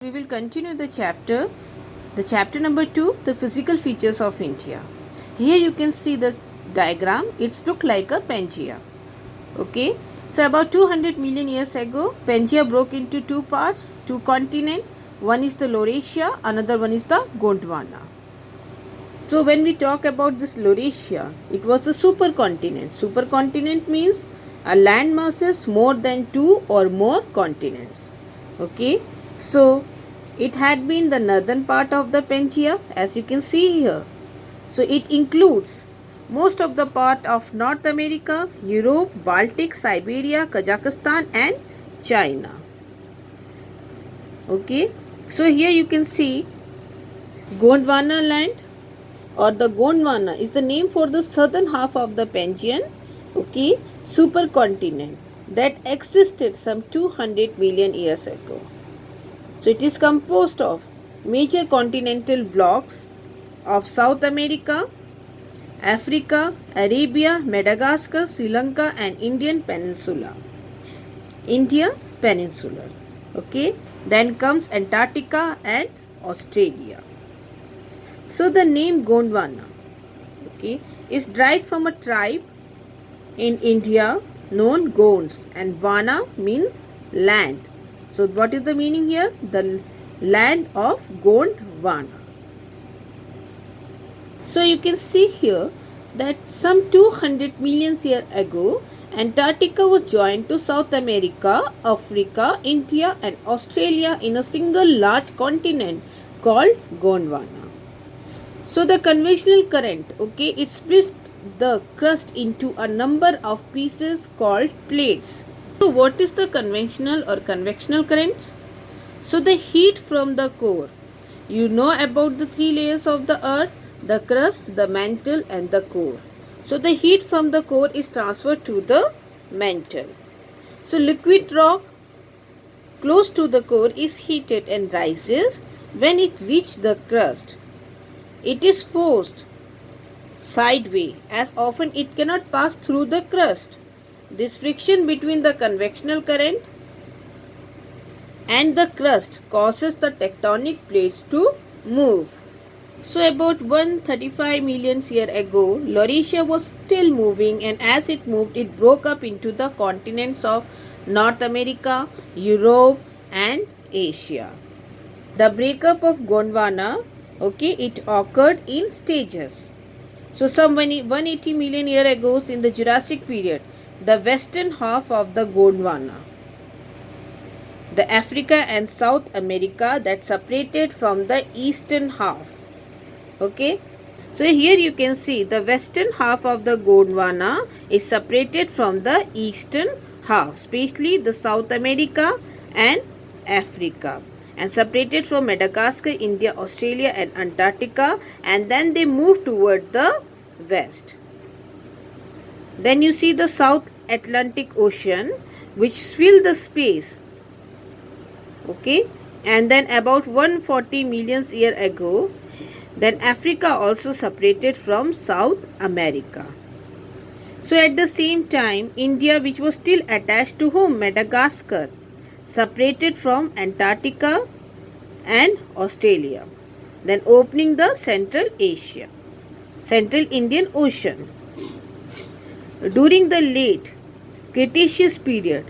We will continue the chapter number 2, the physical features of India. Here you can see the diagram. It's look like a Pangaea. Okay, so about 200 million years ago, Pangaea broke into two parts, two continents. One is the Laurasia, another one is the Gondwana. So when we talk about this Laurasia, it was a supercontinent. Supercontinent means a land masses more than two or more continents. Okay, so it had been the northern part of the Pangaea, as you can see here. So it includes most of the part of North America, Europe, Baltic, Siberia, Kazakhstan and China. Okay, so here you can see Gondwana land or the Gondwana is the name for the southern half of the Pangaean supercontinent that existed some 200 million years ago. So it is composed of major continental blocks of South America, Africa, Arabia, Madagascar, Sri Lanka and Indian Peninsula. India Peninsula. Okay. Then comes Antarctica and Australia. So the name Gondwana, okay, is derived from a tribe in India known Gonds, and Vana means land. So what is the meaning here? The land of Gondwana. So you can see here that some 200 million years ago, Antarctica was joined to South America, Africa, India and Australia in a single large continent called Gondwana. So the conventional current, okay, it splits the crust into a number of pieces called plates. So what is the conventional or convectional currents? So the heat from the core. You know about the three layers of the earth, the crust, the mantle and the core. So the heat from the core is transferred to the mantle. So liquid rock close to the core is heated and rises when it reaches the crust. It is forced sideways as often it cannot pass through the crust. This friction between the convectional current and the crust causes the tectonic plates to move. So about 135 million years ago, Laurasia was still moving, and as it moved, it broke up into the continents of North America, Europe and Asia. The breakup of Gondwana, okay, it occurred in stages. So some 180 million years ago in the Jurassic period, the western half of the Gondwana, the Africa and South America that separated from the eastern half. Okay, so here you can see the western half of the Gondwana is separated from the eastern half, especially the South America and Africa, and separated from Madagascar, India, Australia and Antarctica, and then they move toward the west. Then you see the South Atlantic Ocean which fill the space, okay, and then about 140 million years ago, then Africa also separated from South America. So at the same time, India, which was still attached to whom? Madagascar, separated from Antarctica and Australia, then opening the Central Asia, Central Indian Ocean. During the late Cretaceous period,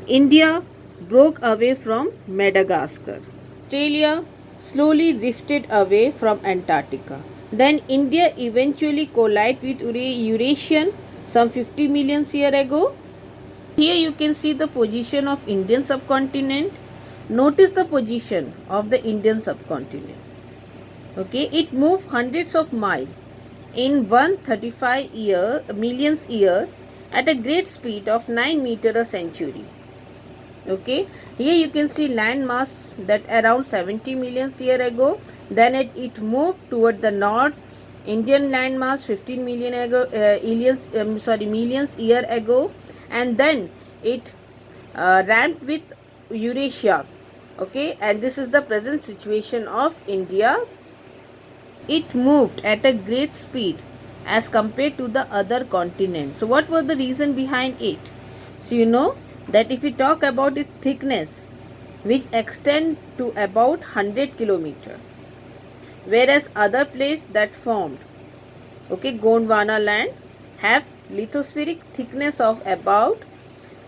India broke away from Madagascar. Australia slowly drifted away from Antarctica. Then India eventually collided with Eurasian some 50 million years ago. Here you can see the position of Indian subcontinent. Notice the position of the Indian subcontinent. Okay, it moved hundreds of miles in 135 million years at a great speed of 9 meters a century. Okay, here you can see land mass that around 70 million years ago, then it moved toward the north. Indian land mass 15 million ago, millions year ago, and then it ramped with Eurasia. Okay, and this is the present situation of India. It moved at a great speed as compared to the other continents. So what was the reason behind it? So you know that if we talk about its thickness, which extend to about 100 kilometer, whereas other plates that formed, okay, Gondwana land have lithospheric thickness of about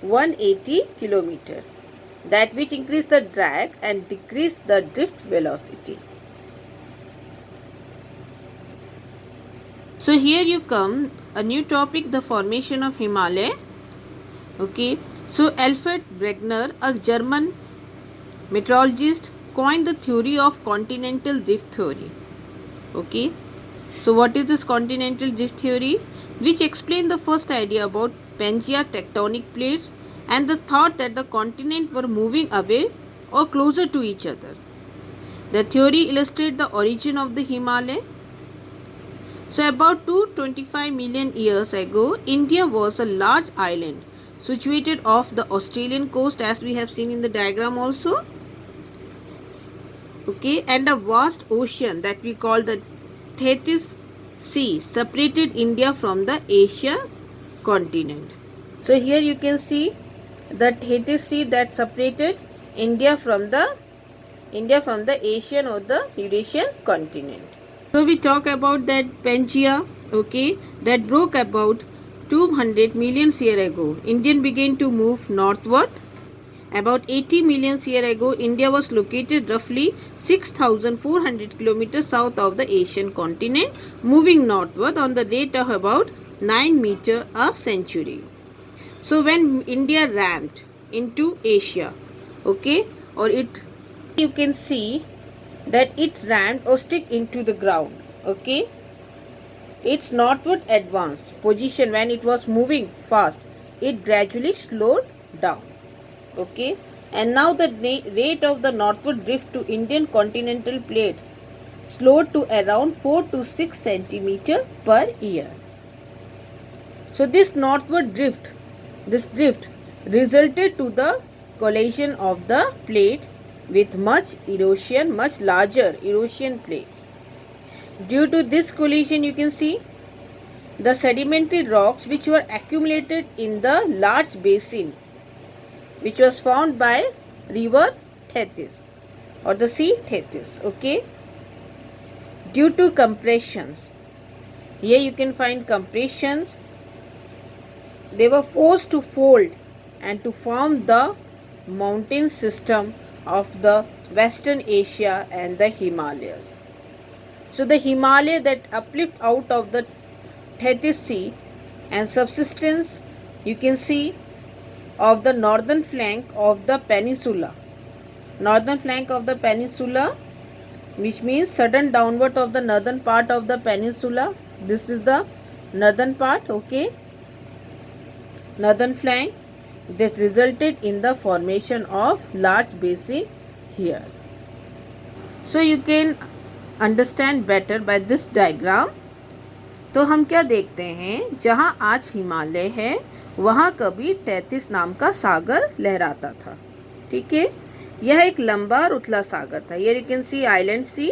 180 kilometer, that which increase the drag and decrease the drift velocity. So here you come a new topic, the formation of Himalaya. Okay, so Alfred Wegener, a German meteorologist, coined the theory of continental drift theory. Okay, so what is this continental drift theory? Which explained the first idea about Pangea tectonic plates and the thought that the continents were moving away or closer to each other. The theory illustrates the origin of the Himalaya. So about 225 million years ago, India was a large island situated off the Australian coast, as we have seen in the diagram also. Okay, and a vast ocean that we call the Tethys Sea separated India from the Asia continent. So here you can see the Tethys Sea that separated India from the Asian or the Eurasian continent. So we talk about that Pangea, okay, that broke about 200 million years ago. India began to move northward. About 80 million years ago, India was located roughly 6,400 kilometers south of the Asian continent, moving northward on the rate of about 9 meters a century. So when India rammed into Asia, okay, or you can see that it rammed or stick into the ground, okay. Its northward advance position, when it was moving fast, it gradually slowed down, okay, and now the rate of the northward drift to Indian continental plate slowed to around 4 to 6 centimeter per year. So this northward drift, resulted to the collision of the plate with much larger erosion plates. Due to this collision, you can see the sedimentary rocks which were accumulated in the large basin which was found by river Tethys or the sea Tethys, okay. Due to compressions, here you can find compressions, they were forced to fold and to form the mountain system of the Western Asia and the Himalayas. So the Himalaya that uplift out of the Tethys Sea and subsistence, you can see, of the northern flank of the peninsula, which means sudden downward of the northern part of the peninsula. This is the northern part, okay, northern flank. This resulted in the formation of large basin here. So you can understand better by this diagram. तो हम क्या देखते हैं, जहाँ आज हिमालय है वहाँ कभी टेथिस नाम का सागर लहराता था, ठीक है। यह एक लंबा और उथला सागर था। Here you can see island sea,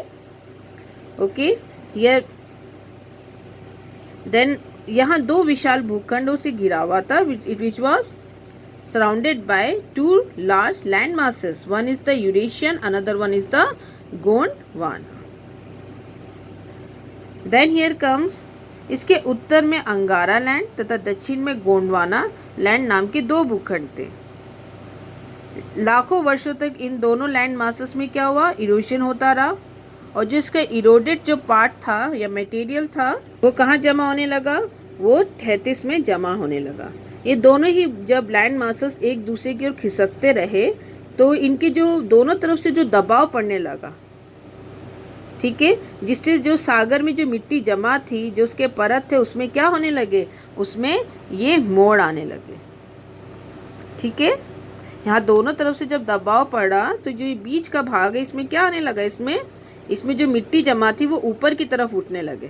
okay. Here then यहाँ दो विशाल भूखंडों से घिरा हुआ था, which was surrounded by two large land masses. One is the Eurasian, another one is the Gondwana. Then here comes, इसके उत्तर में अंगारा लैंड तथा दक्षिण में गोंडवाना लैंड नाम के दो भूखंड थे। लाखों वर्षों तक इन दोनों लैंड मासेस में क्या हुआ, इरोशन होता रहा, और जो इसका इरोडेड जो पार्ट था या मटेरियल था वो कहाँ जमा होने लगा, वो थेथिस में जमा होने लगा। ये दोनों ही जब लैंड मासेस एक दूसरे की ओर खिसकते रहे तो इनके जो दोनों तरफ से जो दबाव पड़ने लगा, ठीक है, जिससे जो सागर में जो मिट्टी जमा थी, जो उसके परत थे, उसमें क्या होने लगे, उसमें ये मोड़ आने लगे, ठीक है। यहाँ दोनों तरफ से जब दबाव पड़ा तो जो बीच का भाग है इसमें क्या आने लगा, इसमें जो मिट्टी जमा थी वो ऊपर की तरफ उठने लगे,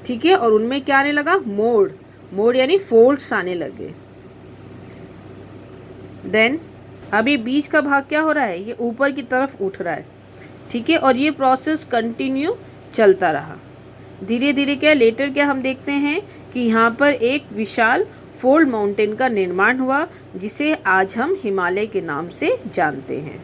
ठीक है, और उनमें क्या आने लगा, मोड़ यानी फोल्ड्स आने लगे। देन अब ये बीच का भाग क्या हो रहा है, ये ऊपर की तरफ उठ रहा है, ठीक है, और ये प्रोसेस कंटिन्यू चलता रहा। धीरे धीरे क्या लेटर क्या हम देखते हैं कि यहाँ पर एक विशाल फोल्ड माउंटेन का निर्माण हुआ जिसे आज हम हिमालय के नाम से जानते हैं।